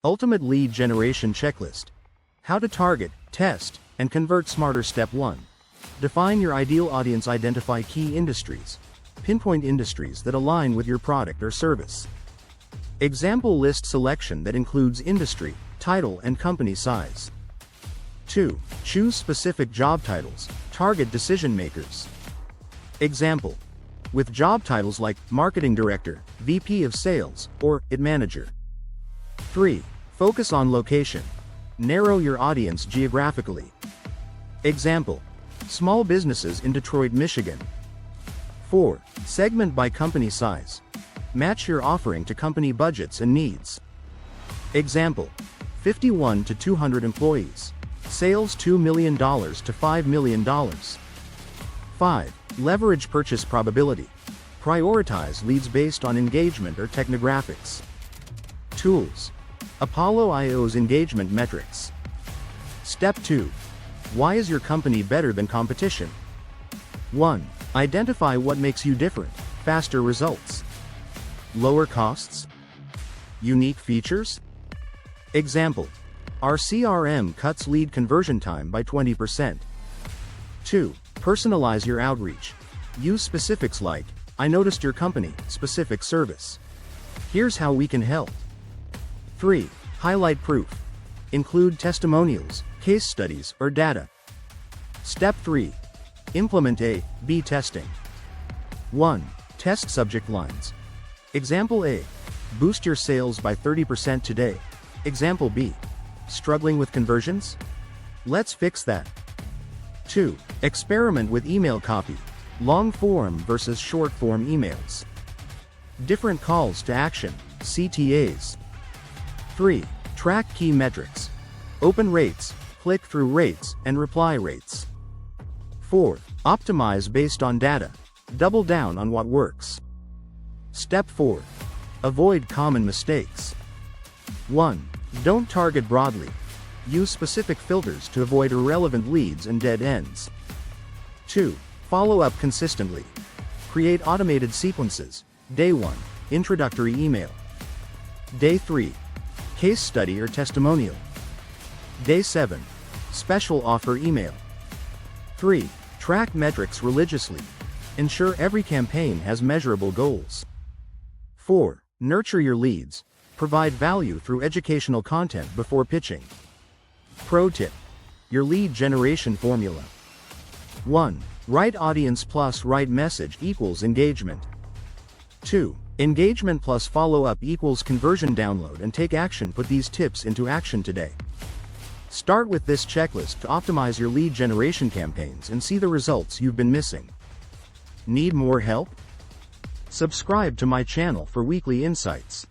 Ultimate Lead Generation Checklist. How to target, test, and convert smarter. Step 1. Define your ideal audience. Identify key industries. Pinpoint industries that align with your product or service. Example list selection that includes industry, title, and company size. 2. Choose specific job titles. Target decision makers. Example. With job titles like Marketing Director, VP of Sales, or IT Manager. 3. Focus on location. Narrow your audience geographically. Example. Small businesses in Detroit, Michigan. 4. Segment by company size. Match your offering to company budgets and needs. Example. 51 to 200 employees. Sales $2 million to $5 million. 5. Leverage purchase probability. Prioritize leads based on engagement or technographics. Tools. Apollo IO's engagement metrics. Step 2. Why is your company better than competition? 1. Identify what makes you different. Faster results. Lower costs. Unique features. Example. Our CRM cuts lead conversion time by 20%. 2. Personalize your outreach. Use specifics like, I noticed your company, specific service. Here's how we can help. 3. Highlight proof. Include testimonials, case studies, or data. Step 3. Implement A/B testing. 1. Test subject lines. Example A. Boost your sales by 30% today. Example B. Struggling with conversions? Let's fix that. 2. Experiment with email copy. Long form versus short form emails. Different calls to action, CTAs. 3. Track key metrics. Open rates, click-through rates, and reply rates. 4. Optimize based on data. Double down on what works. Step 4. Avoid common mistakes. 1. Don't target broadly. Use specific filters to avoid irrelevant leads and dead ends. 2. Follow up consistently. Create automated sequences. Day 1. Introductory email. Day 3. Case study or testimonial. Day 7. Special offer email. 3. Track metrics religiously. Ensure every campaign has measurable goals. 4. Nurture your leads. Provide value through educational content before pitching. Pro tip. Your lead generation formula. 1. Right audience plus right message equals engagement. 2. Engagement plus follow-up equals conversion. Download and take action. Put these tips into action today. Start with this checklist to optimize your lead generation campaigns and see the results you've been missing. Need more help? Subscribe to my channel for weekly insights.